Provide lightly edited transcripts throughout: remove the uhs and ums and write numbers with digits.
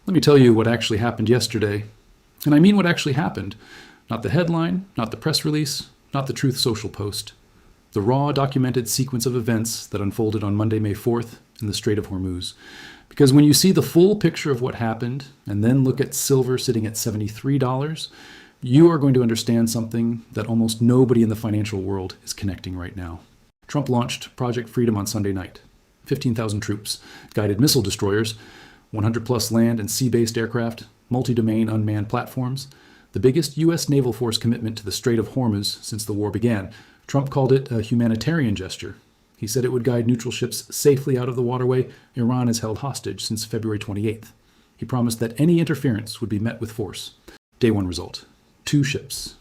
Let me tell you what actually happened yesterday. And I mean what actually happened. Not the headline, not the press release, not the Truth Social post. The raw, documented sequence of events that unfolded on Monday, May 4th in the Strait of Hormuz. Because when you see the full picture of what happened, and then look at silver sitting at $73, you are going to understand something that almost nobody in the financial world is connecting right now. Trump launched Project Freedom on Sunday night. 15,000 troops, guided missile destroyers, 100-plus land and sea-based aircraft, multi-domain unmanned platforms, the biggest U.S. naval force commitment to the Strait of Hormuz since the war began. Trump called it a humanitarian gesture. He said it would guide neutral ships safely out of the waterway Iran has held hostage since February 28th. He promised that any interference would be met with force. Day one result. 2 ships.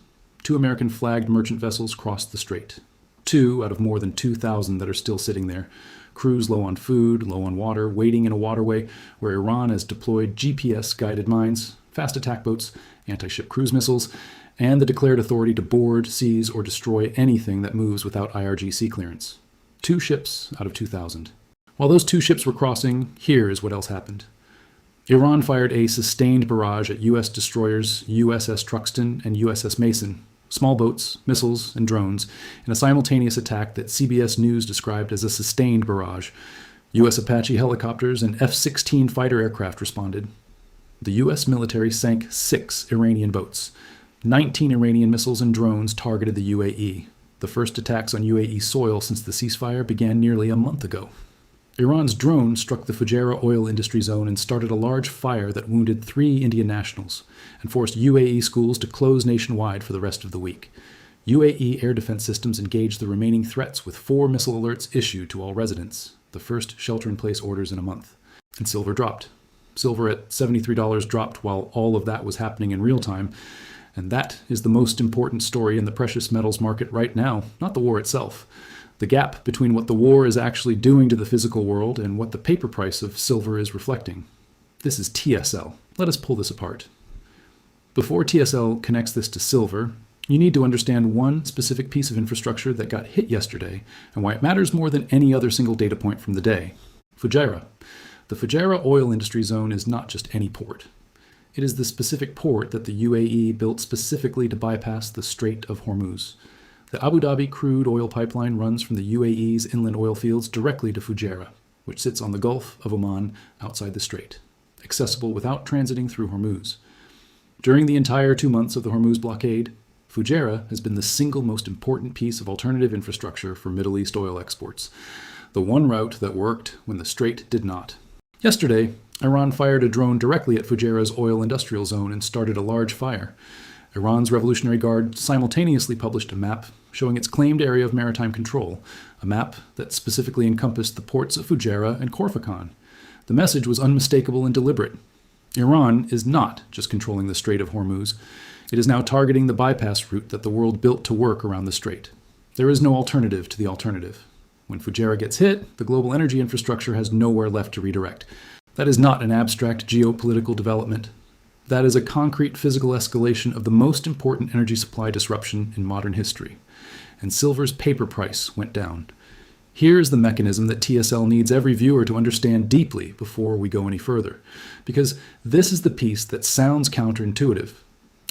2 American-flagged merchant vessels crossed the strait. 2 out of more than 2,000 that are still sitting there. Crews low on food, low on water, waiting in a waterway where Iran has deployed GPS-guided mines, fast attack boats, anti-ship cruise missiles, and the declared authority to board, seize, or destroy anything that moves without IRGC clearance. 2 ships out of 2,000. While those 2 ships were crossing, here is what else happened. Iran fired a sustained barrage at U.S. destroyers USS Truxtun and USS Mason, small boats, missiles, and drones, in a simultaneous attack that CBS News described as a sustained barrage. U.S. Apache helicopters and F-16 fighter aircraft responded. The U.S. military sank 6 Iranian boats. 19 Iranian missiles and drones targeted the UAE. The first attacks on UAE soil since the ceasefire began nearly a month ago. Iran's drone struck the Fujairah Oil Industry Zone and started a large fire that wounded 3 Indian nationals and forced UAE schools to close nationwide for the rest of the week. UAE air defense systems engaged the remaining threats with 4 missile alerts issued to all residents, the first shelter-in-place orders in a month. And silver dropped. Silver at $73 dropped while all of that was happening in real time. And that is the most important story in the precious metals market right now, not the war itself. The gap between what the war is actually doing to the physical world and what the paper price of silver is reflecting. This is TSL. Let us pull this apart. Before TSL connects this to silver, you need to understand one specific piece of infrastructure that got hit yesterday and why it matters more than any other single data point from the day. Fujairah. The Fujairah Oil Industry Zone is not just any port. It is the specific port that the UAE built specifically to bypass the Strait of Hormuz. The Abu Dhabi crude oil pipeline runs from the UAE's inland oil fields directly to Fujairah, which sits on the Gulf of Oman outside the strait, accessible without transiting through Hormuz. During the entire 2 months of the Hormuz blockade, Fujairah has been the single most important piece of alternative infrastructure for Middle East oil exports, the one route that worked when the strait did not. Yesterday, Iran fired a drone directly at Fujairah's oil industrial zone and started a large fire. Iran's Revolutionary Guard simultaneously published a map showing its claimed area of maritime control, a map that specifically encompassed the ports of Fujairah and Khor-Fakkan. The message was unmistakable and deliberate. Iran is not just controlling the Strait of Hormuz. It is now targeting the bypass route that the world built to work around the strait. There is no alternative to the alternative. When Fujairah gets hit, the global energy infrastructure has nowhere left to redirect. That is not an abstract geopolitical development. That is a concrete physical escalation of the most important energy supply disruption in modern history. And silver's paper price went down. Here's the mechanism that TSL needs every viewer to understand deeply before we go any further. Because this is the piece that sounds counterintuitive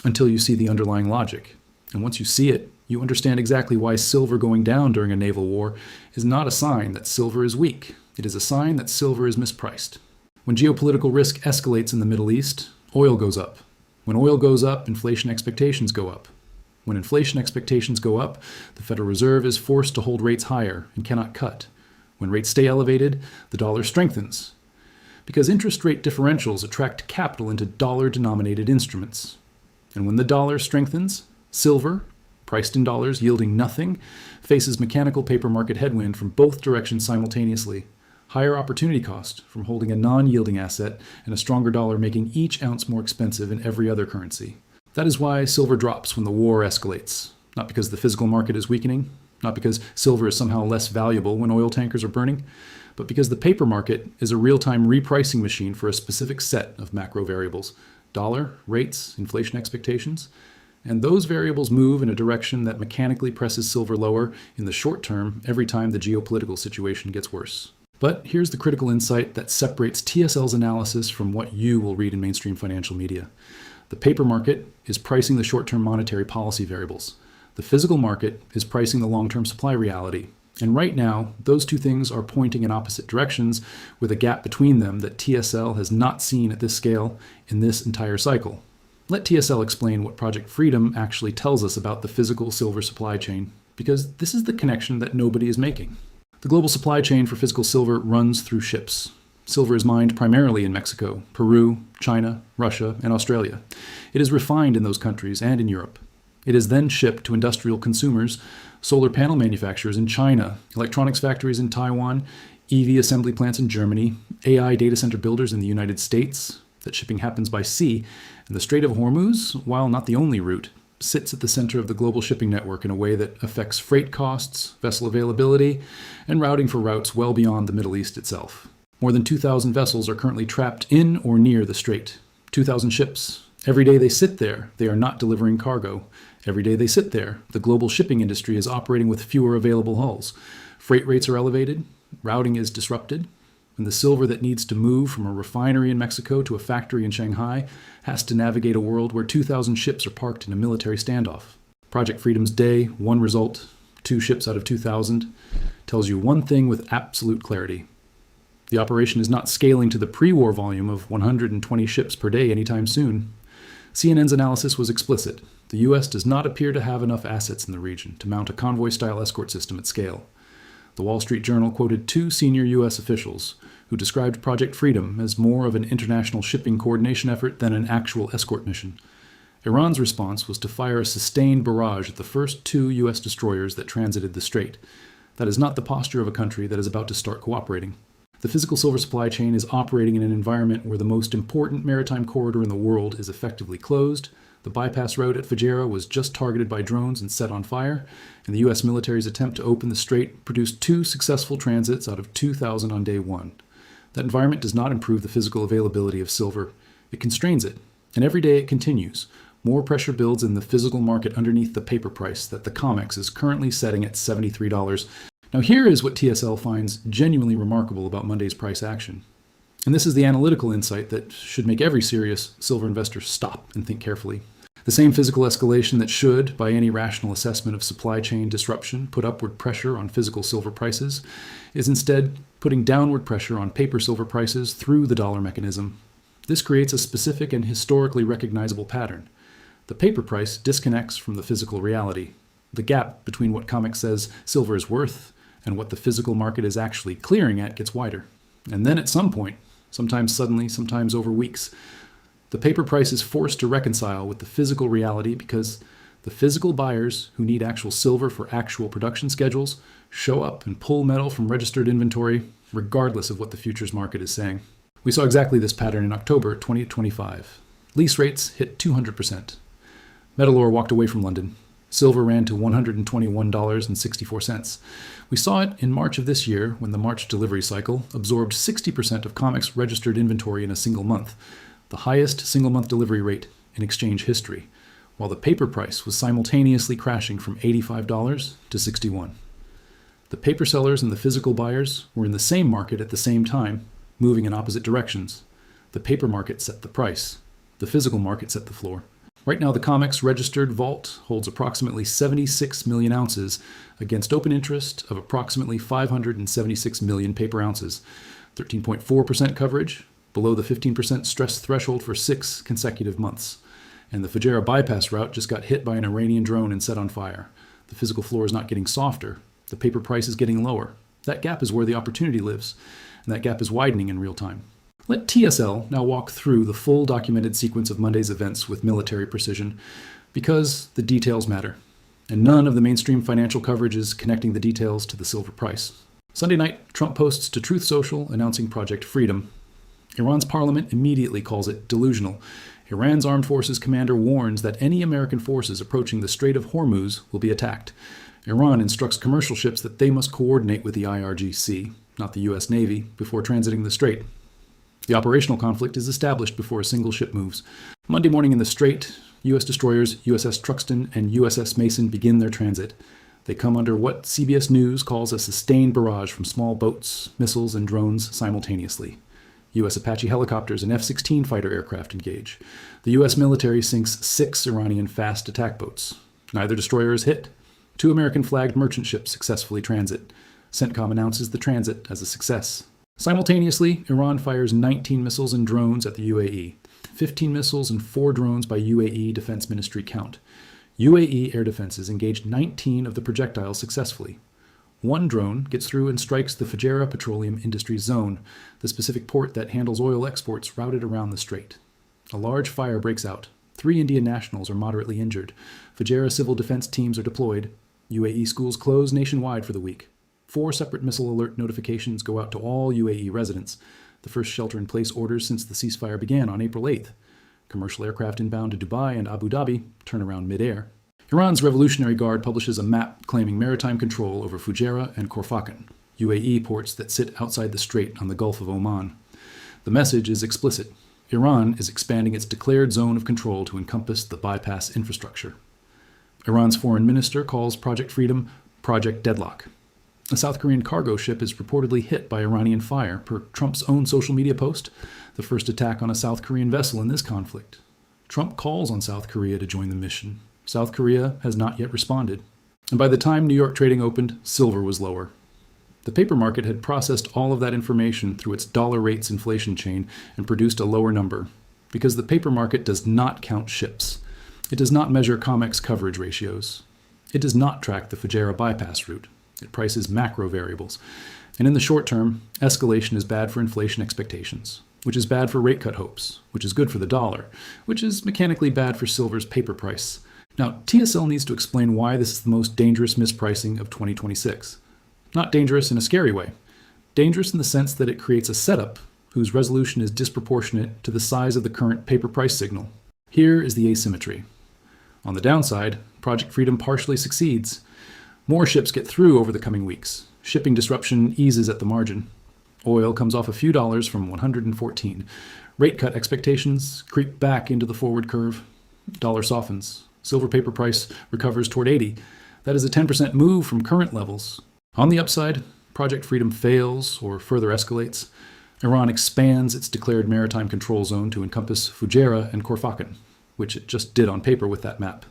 until you see the underlying logic. And once you see it, you understand exactly why silver going down during a naval war is not a sign that silver is weak. It is a sign that silver is mispriced. When geopolitical risk escalates in the Middle East, oil goes up. When oil goes up, inflation expectations go up. When inflation expectations go up, the Federal Reserve is forced to hold rates higher and cannot cut. When rates stay elevated, the dollar strengthens. Because interest rate differentials attract capital into dollar-denominated instruments. And when the dollar strengthens, silver, priced in dollars yielding nothing, faces mechanical paper market headwind from both directions simultaneously. Higher opportunity cost from holding a non-yielding asset and a stronger dollar making each ounce more expensive in every other currency. That is why silver drops when the war escalates. Not because the physical market is weakening, not because silver is somehow less valuable when oil tankers are burning, but because the paper market is a real-time repricing machine for a specific set of macro variables: dollar, rates, inflation expectations. And those variables move in a direction that mechanically presses silver lower in the short term every time the geopolitical situation gets worse. But here's the critical insight that separates TSL's analysis from what you will read in mainstream financial media. The paper market is pricing the short-term monetary policy variables. The physical market is pricing the long-term supply reality. And right now, those two things are pointing in opposite directions with a gap between them that TSL has not seen at this scale in this entire cycle. Let TSL explain what Project Freedom actually tells us about the physical silver supply chain, because this is the connection that nobody is making. The global supply chain for physical silver runs through ships. Silver is mined primarily in Mexico, Peru, China, Russia, and Australia. It is refined in those countries and in Europe. It is then shipped to industrial consumers, solar panel manufacturers in China, electronics factories in Taiwan, EV assembly plants in Germany, AI data center builders in the United States. That shipping happens by sea, and the Strait of Hormuz, while not the only route, sits at the center of the global shipping network in a way that affects freight costs, vessel availability, and routing for routes well beyond the Middle East itself. More than 2,000 vessels are currently trapped in or near the Strait. 2,000 ships. Every day they sit there, they are not delivering cargo. Every day they sit there, the global shipping industry is operating with fewer available hulls. Freight rates are elevated, routing is disrupted, and the silver that needs to move from a refinery in Mexico to a factory in Shanghai has to navigate a world where 2,000 ships are parked in a military standoff. Project Freedom's day, one result, 2 ships out of 2,000, tells you one thing with absolute clarity. The operation is not scaling to the pre-war volume of 120 ships per day anytime soon. CNN's analysis was explicit. The U.S. does not appear to have enough assets in the region to mount a convoy-style escort system at scale. The Wall Street Journal quoted 2 senior U.S. officials who described Project Freedom as more of an international shipping coordination effort than an actual escort mission. Iran's response was to fire a sustained barrage at the first 2 U.S. destroyers that transited the Strait. That is not the posture of a country that is about to start cooperating. The physical silver supply chain is operating in an environment where the most important maritime corridor in the world is effectively closed. The bypass road at Fujairah was just targeted by drones and set on fire, and the U.S. military's attempt to open the Strait produced 2 successful transits out of 2,000 on day 1. That environment does not improve the physical availability of silver. It constrains it, and every day it continues. More pressure builds in the physical market underneath the paper price that the COMEX is currently setting at $73. Now here is what TSL finds genuinely remarkable about Monday's price action. And this is the analytical insight that should make every serious silver investor stop and think carefully. The same physical escalation that should, by any rational assessment of supply chain disruption, put upward pressure on physical silver prices, is instead putting downward pressure on paper silver prices through the dollar mechanism. This creates a specific and historically recognizable pattern. The paper price disconnects from the physical reality. The gap between what COMEX says silver is worth and what the physical market is actually clearing at gets wider. And then at some point, sometimes suddenly, sometimes over weeks, the paper price is forced to reconcile with the physical reality because the physical buyers who need actual silver for actual production schedules show up and pull metal from registered inventory regardless of what the futures market is saying. We saw exactly this pattern in October 2025. Lease rates hit 200%. Metal ore walked away from London. Silver ran to $121.64. We saw it in March of this year when the March delivery cycle absorbed 60% of COMEX registered inventory in a single month, the highest single-month delivery rate in exchange history, while the paper price was simultaneously crashing from $85 to $61. The paper sellers and the physical buyers were in the same market at the same time, moving in opposite directions. The paper market set the price. The physical market set the floor. Right now, the COMEX registered vault holds approximately 76 million ounces against open interest of approximately 576 million paper ounces, 13.4% coverage, below the 15% stress threshold for 6 consecutive months. And the Fujairah bypass route just got hit by an Iranian drone and set on fire. The physical floor is not getting softer. The paper price is getting lower. That gap is where the opportunity lives, and that gap is widening in real time. Let TSL now walk through the full documented sequence of Monday's events with military precision, because the details matter, and none of the mainstream financial coverage is connecting the details to the silver price. Sunday night, Trump posts to Truth Social announcing Project Freedom. Iran's parliament immediately calls it delusional. Iran's armed forces commander warns that any American forces approaching the Strait of Hormuz will be attacked. Iran instructs commercial ships that they must coordinate with the IRGC, not the U.S. Navy, before transiting the Strait. The operational conflict is established before a single ship moves. Monday morning in the Strait, U.S. destroyers USS Truxtun and USS Mason begin their transit. They come under what CBS News calls a sustained barrage from small boats, missiles, and drones simultaneously. U.S. Apache helicopters and F-16 fighter aircraft engage. The U.S. military sinks 6 Iranian fast attack boats. Neither destroyer is hit. 2 American-flagged merchant ships successfully transit. CENTCOM announces the transit as a success. Simultaneously, Iran fires 19 missiles and drones at the UAE. 15 missiles and 4 drones by UAE Defense Ministry count. UAE air defenses engaged 19 of the projectiles successfully. 1 drone gets through and strikes the Fujairah Petroleum Industry Zone, the specific port that handles oil exports routed around the Strait. A large fire breaks out. 3 Indian nationals are moderately injured. Fujairah civil defense teams are deployed. UAE schools close nationwide for the week. 4 separate missile alert notifications go out to all UAE residents, the first shelter-in-place orders since the ceasefire began on April 8th. Commercial aircraft inbound to Dubai and Abu Dhabi turn around mid-air. Iran's Revolutionary Guard publishes a map claiming maritime control over Fujairah and Khorfakkan, UAE ports that sit outside the Strait on the Gulf of Oman. The message is explicit. Iran is expanding its declared zone of control to encompass the bypass infrastructure. Iran's foreign minister calls Project Freedom Project Deadlock. A South Korean cargo ship is reportedly hit by Iranian fire, per Trump's own social media post, the first attack on a South Korean vessel in this conflict. Trump calls on South Korea to join the mission. South Korea has not yet responded. And by the time New York trading opened, silver was lower. The paper market had processed all of that information through its dollar rates inflation chain and produced a lower number, because the paper market does not count ships. It does not measure COMEX coverage ratios. It does not track the Fujairah bypass route. It prices macro variables. And in the short term, escalation is bad for inflation expectations, which is bad for rate cut hopes, which is good for the dollar, which is mechanically bad for silver's paper price. Now, TSL needs to explain why this is the most dangerous mispricing of 2026. Not dangerous in a scary way. Dangerous in the sense that it creates a setup whose resolution is disproportionate to the size of the current paper price signal. Here is the asymmetry. On the downside, Project Freedom partially succeeds. More ships get through over the coming weeks. Shipping disruption eases at the margin. Oil comes off a few dollars from 114. Rate cut expectations creep back into the forward curve. Dollar softens. Silver paper price recovers toward 80. That is a 10% move from current levels. On the upside, Project Freedom fails or further escalates. Iran expands its declared maritime control zone to encompass Fujairah and Khorfakkan, which it just did on paper with that map.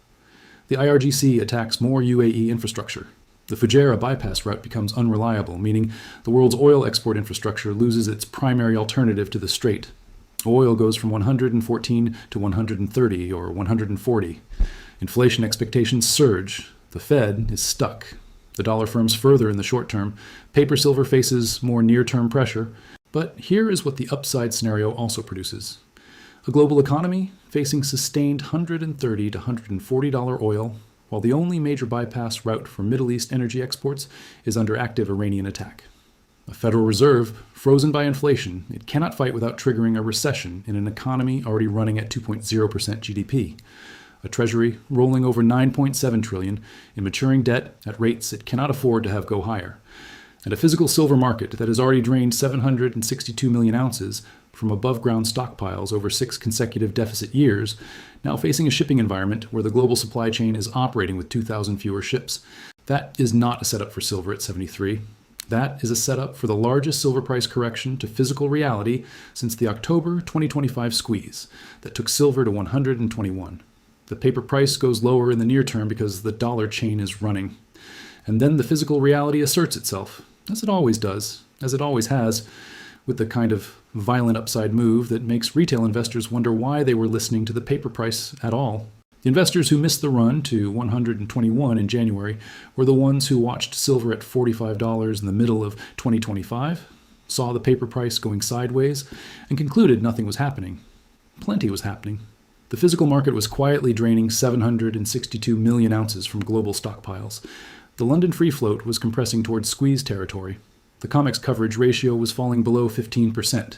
The IRGC attacks more UAE infrastructure. The Fujairah bypass route becomes unreliable, meaning the world's oil export infrastructure loses its primary alternative to the Strait. Oil goes from 114 to 130 or 140. Inflation expectations surge. The Fed is stuck. The dollar firms further in the short term. Paper silver faces more near-term pressure. But here is what the upside scenario also produces. A global economy facing sustained $130 to $140 oil, while the only major bypass route for Middle East energy exports is under active Iranian attack. A Federal Reserve frozen by inflation, it cannot fight without triggering a recession in an economy already running at 2.0% GDP. A Treasury rolling over $9.7 trillion in maturing debt at rates it cannot afford to have go higher. And a physical silver market that has already drained 762 million ounces from above-ground stockpiles over 6 consecutive deficit years, now facing a shipping environment where the global supply chain is operating with 2,000 fewer ships. That is not a setup for silver at 73. That is a setup for the largest silver price correction to physical reality since the October 2025 squeeze that took silver to 121. The paper price goes lower in the near term because the dollar chain is running. And then the physical reality asserts itself, as it always does, as it always has, with the kind of violent upside move that makes retail investors wonder why they were listening to the paper price at all. The investors who missed the run to 121 in January were the ones who watched silver at $45 in the middle of 2025, saw the paper price going sideways, and concluded nothing was happening. Plenty was happening. The physical market was quietly draining 762 million ounces from global stockpiles. The London free float was compressing towards squeeze territory. The COMEX coverage ratio was falling below 15%.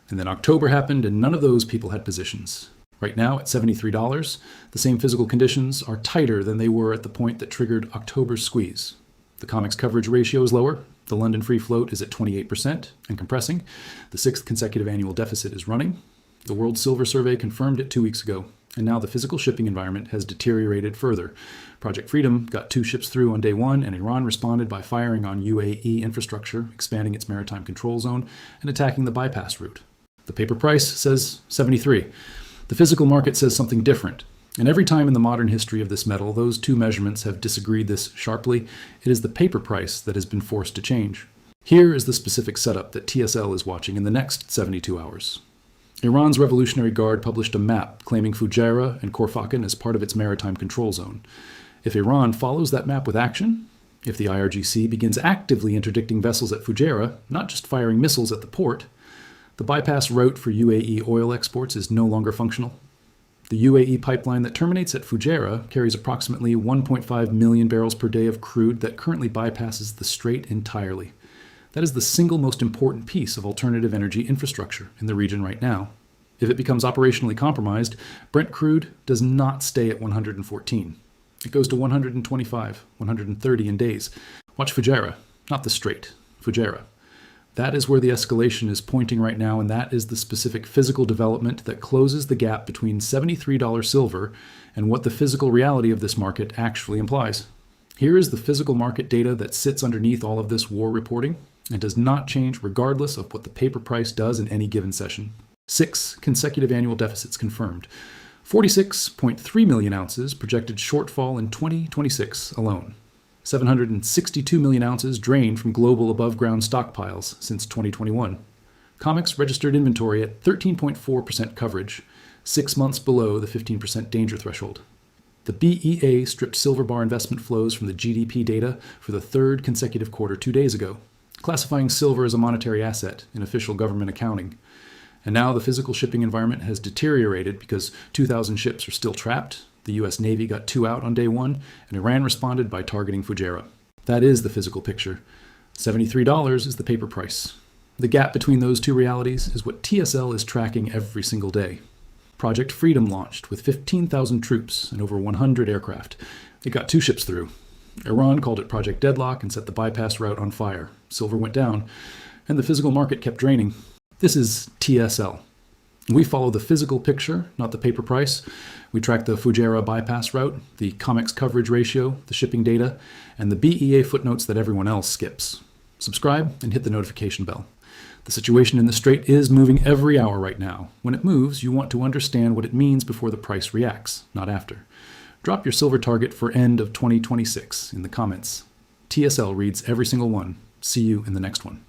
And then October happened and none of those people had positions. Right now at $73, the same physical conditions are tighter than they were at the point that triggered October's squeeze. The COMEX coverage ratio is lower. The London free float is at 28% and compressing. The 6th consecutive annual deficit is running. The World Silver Survey confirmed it 2 weeks ago. And now the physical shipping environment has deteriorated further. Project Freedom got 2 ships through on day 1, and Iran responded by firing on UAE infrastructure, expanding its maritime control zone, and attacking the bypass route. The paper price says 73. The physical market says something different. And every time in the modern history of this metal, those 2 measurements have disagreed this sharply, it is the paper price that has been forced to change. Here is the specific setup that TSL is watching in the next 72 hours. Iran's Revolutionary Guard published a map claiming Fujairah and Khor-Fakkan as part of its maritime control zone. If Iran follows that map with action, if the IRGC begins actively interdicting vessels at Fujairah, not just firing missiles at the port, the bypass route for UAE oil exports is no longer functional. The UAE pipeline that terminates at Fujairah carries approximately 1.5 million barrels per day of crude that currently bypasses the Strait entirely. That is the single most important piece of alternative energy infrastructure in the region right now. If it becomes operationally compromised, Brent crude does not stay at 114. It goes to 125, 130 in days. Watch Fujairah, not the Strait, Fujairah. That is where the escalation is pointing right now, and that is the specific physical development that closes the gap between $73 silver and what the physical reality of this market actually implies. Here is the physical market data that sits underneath all of this war reporting and does not change regardless of what the paper price does in any given session. 6 consecutive annual deficits confirmed. 46.3 million ounces projected shortfall in 2026 alone. 762 million ounces drained from global above-ground stockpiles since 2021. COMEX registered inventory at 13.4% coverage, 6 months below the 15% danger threshold. The BEA stripped silver bar investment flows from the GDP data for the 3rd consecutive quarter 2 days ago, classifying silver as a monetary asset in official government accounting. And now the physical shipping environment has deteriorated because 2,000 ships are still trapped, the US Navy got 2 out on day 1, and Iran responded by targeting Fujairah. That is the physical picture. $73 is the paper price. The gap between those 2 realities is what TSL is tracking every single day. Project Freedom launched with 15,000 troops and over 100 aircraft. It got 2 ships through. Iran called it Project Deadlock and set the bypass route on fire. Silver went down, and the physical market kept draining. This is TSL. We follow the physical picture, not the paper price. We track the Fujairah bypass route, the COMEX coverage ratio, the shipping data, and the BEA footnotes that everyone else skips. Subscribe and hit the notification bell. The situation in the Strait is moving every hour right now. When it moves, you want to understand what it means before the price reacts, not after. Drop your silver target for end of 2026 in the comments. TSL reads every single one. See you in the next one.